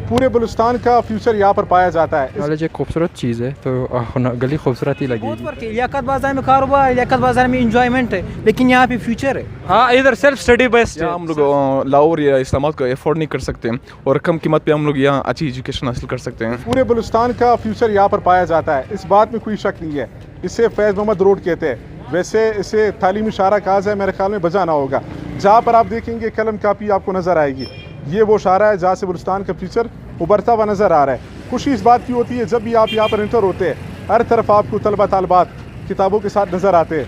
پورے بلوچستان کا فیوچر یہاں پر پایا جاتا ہے. نالج ایک خوبصورت چیز ہے تو گلی خوبصورت ہی لگے گی. لیاقت بازار میں کاروبار, لیاقت بازار میں انجوائمنٹ ہے, لیکن یہاں پہ فیوچر ہے. ہاں ادھر سیلف اسٹڈی بیسڈ ہے. ہم لوگ لاہور یا اسلام آباد کو افورڈ نہیں کر سکتے اور کم قیمت پہ ہم لوگ یہاں اچھی ایجوکیشن حاصل کر سکتے ہیں. پورے بلوچستان کا فیوچر یہاں پر پایا جاتا ہے, اس بات میں کوئی شک نہیں ہے. اسے فیض محمد روڈ کہتے ہیں, ویسے اسے تعلیمی شاہراہ کہا جائے میرے خیال میں بجانا ہوگا. جہاں پر آپ دیکھیں گے قلم کاپی آپ کو نظر آئے گی, یہ وہ شاہراہ ہے جہاں سے بلوچستان کا فیوچر ابھرتا ہوا نظر آ رہا ہے. خوشی اس بات کی ہوتی ہے جب بھی آپ یہاں پر انٹر ہوتے ہیں, ہر طرف آپ کو طلبہ طالبات کتابوں کے ساتھ نظر آتے ہیں.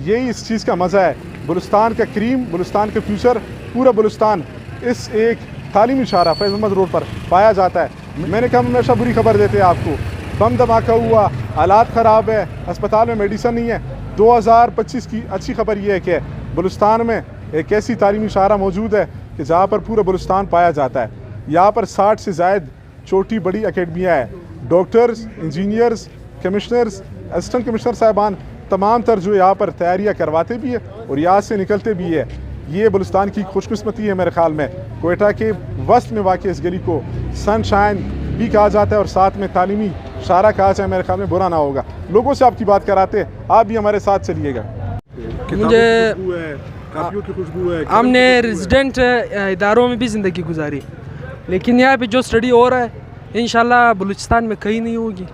یہی اس چیز کا مزہ ہے. بلوچستان کا کریم, بلوچستان کا فیوچر, پورا بلوچستان اس ایک تعلیمی شاہراہ فیض محمد روڈ پر پایا جاتا ہے. میں نے کہا ہمیشہ بری خبر دیتے ہیں آپ کو, بم دھماکہ ہوا, حالات خراب ہے, اسپتال میں میڈیسن نہیں ہے. 2025 کی اچھی خبر یہ ہے کہ بلوچستان میں ایک ایسی تعلیمی شاہراہ موجود ہے کہ جہاں پر پورا بلوچستان پایا جاتا ہے. یہاں پر 60 سے زائد چھوٹی بڑی اکیڈمیاں ہیں. Doctors, engineers, commissioners, assistant commissioner صاحبان تمام تر جو یہاں پر تیاریاں کرواتے بھی ہیں اور یہاں سے نکلتے بھی ہیں. یہ بلوچستان کی خوش قسمتی ہے میرے خیال میں. کوئٹہ کے وسط میں واقع اس گلی کو سن شائن بھی کہا جاتا ہے اور ساتھ میں تعلیمی شاہراہ کہا جائے میرے خیال میں برا نہ ہوگا. لوگوں سے آپ کی بات کراتے ہیں, آپ بھی ہمارے ساتھ چلیے گا. مجھے کاپیوں کی خوشبو ہے. ہم نے ریزیڈنٹ اداروں میں بھی زندگی گزاری, لیکن یہاں پہ جو اسٹڈی ہو رہا ہے انشاءاللہ بلوچستان میں کہیں نہیں ہوگی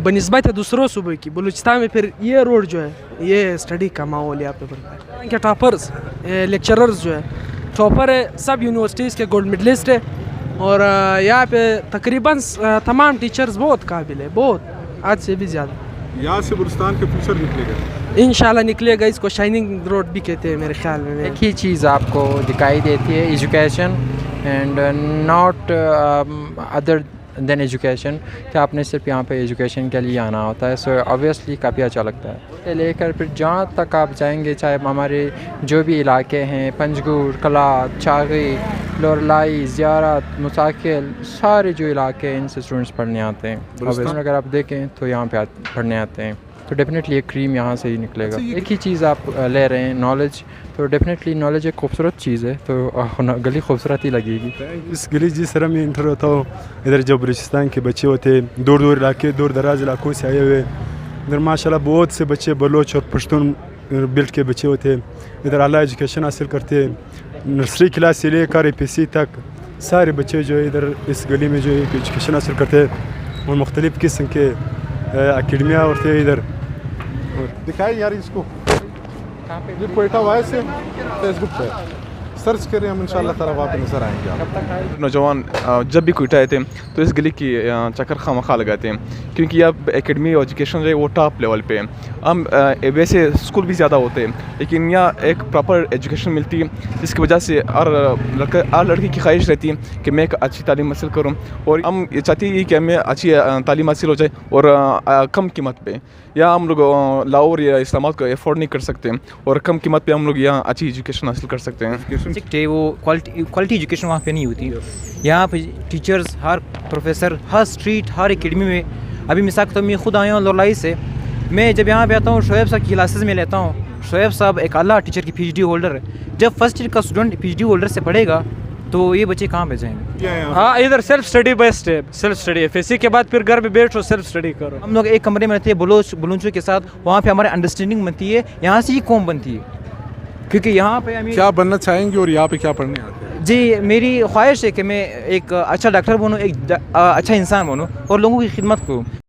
بنسبت دوسروں صوبے کی. بلوچستان میں پھر یہ روڈ جو ہے, یہ اسٹڈی کا ماحول یہاں پہ بنتا ہے. کے ٹاپرز, لیکچررز جو ہے ٹاپر ہے, سب یونیورسٹیز کے گولڈ میڈلسٹ ہے, اور یہاں پہ تقریباً تمام ٹیچرز بہت قابل ہے, بہت آج سے بھی زیادہ. یہاں سے بلوچستان کا فیوچر نکلے گا انشاءاللہ نکلے گا. اس کو شائننگ روڈ بھی کہتے ہیں میرے خیال میں. ایک ہی چیز آپ کو دکھائی دیتی ہے, education and not other than education, کہ آپ نے صرف یہاں پہ ایجوکیشن کے لیے آنا ہوتا ہے. سو آبویسلی کافی اچھا لگتا ہے. لے کر پھر جہاں تک آپ جائیں گے, چاہے ہمارے جو بھی علاقے ہیں, پنجگور, کلات, چاغی, لورلائی, زیارت, مساکل, سارے جو علاقے ہیں ان سے اسٹوڈنٹس پڑھنے آتے ہیں. اگر آپ دیکھیں تو یہاں پہ پڑھنے آتے ہیں, تو ڈیفینیٹلی ایک کریم یہاں سے ہی نکلے گا. ایک ہی چیز آپ لے رہے ہیں, نالج, تو ڈیفینیٹلی نالج ایک خوبصورت چیز ہے تو گلی خوبصورت ہی لگے گی. اس گلی جس طرح میں انٹر ہوتا ہوں, ادھر جو بلوچستان کے بچے ہوتے ہیں, دور دور علاقے, دور دراز علاقوں سے آئے ہوئے, ادھر ماشاءاللہ بہت سے بچے بلوچ اور پشتون بیلٹ کے بچے ہوتے ہیں. ادھر اعلیٰ ایجوکیشن حاصل کرتے ہیں, نرسری کلاس سے لے کر APC تک سارے بچے جو ہے ادھر اس گلی میں جو ہے ایجوکیشن حاصل کرتے ہیں. اور مختلف قسم کے اکیڈمیاں ہوتے ہیں ادھر. دکھائیں یار اس کو, یہ کوئٹہ وائس سے فیس بک پہ سرچ کریں, ہم انشاءاللہ تعالیٰ وہاں پہ نظر آئیں گے. نوجوان جب بھی کوئٹہ آتے ہیں تو اس گلی کی چکر خواہ لگاتے ہیں, کیونکہ یہاں اکیڈمی اور ایجوکیشن جو ہے وہ ٹاپ لیول پہ ہے. ہم ویسے اسکول بھی زیادہ ہوتے ہیں, لیکن یہاں ایک پراپر ایجوکیشن ملتی ہے, جس کی وجہ سے ہر لڑکی کی خواہش رہتی ہے کہ میں ایک اچھی تعلیم حاصل کروں, اور ہم یہ چاہتی ہیں کہ ہمیں اچھی تعلیم حاصل ہو جائے اور کم قیمت پہ. یہاں ہم لوگ لاہور یا اسلام آباد کو افورڈ نہیں کر سکتے اور کم قیمت پہ ہم لوگ یہاں اچھی ایجوکیشن حاصل کر سکتے ہیں. وہ کوالٹی ایجوکیشن وہاں پہ نہیں ہوتی. یہاں پہ ٹیچرز, ہر پروفیسر, ہر اسٹریٹ, ہر اکیڈمی میں. ابھی مثال کے طور میں خود آیا ہوں لورلائی سے. میں جب یہاں پہ آتا ہوں شعیب صاحب کی کلاسز میں لیتا ہوں. شعیب صاحب ایک اعلیٰ ٹیچر کی PhD ہولڈر ہے. جب فرسٹ ایئر کا اسٹوڈنٹ PhD ہولڈر سے پڑھے گا تو یہ بچے کہاں پہ جائیں گے؟ ہاں ادھر سیلف اسٹڈی بیسڈ ہے, سیلف اسٹڈی ہے. FSC کے بعد پھر گھر میں بیٹھو سیلف اسٹڈی کرو. ہم لوگ ایک کمرے میں رہتے ہیں بلوچوں کے ساتھ, وہاں پہ ہمارے انڈرسٹینڈنگ بنتی ہے. یہاں سے ہی قوم بنتی ہے, کیونکہ یہاں پہ ہمیں کیا بننا چاہیں گے اور یہاں پہ کیا پڑھنے آتے ہیں؟ جی میری خواہش ہے کہ میں ایک اچھا ڈاکٹر بنوں, ایک اچھا انسان بنوں اور لوگوں کی خدمت کروں.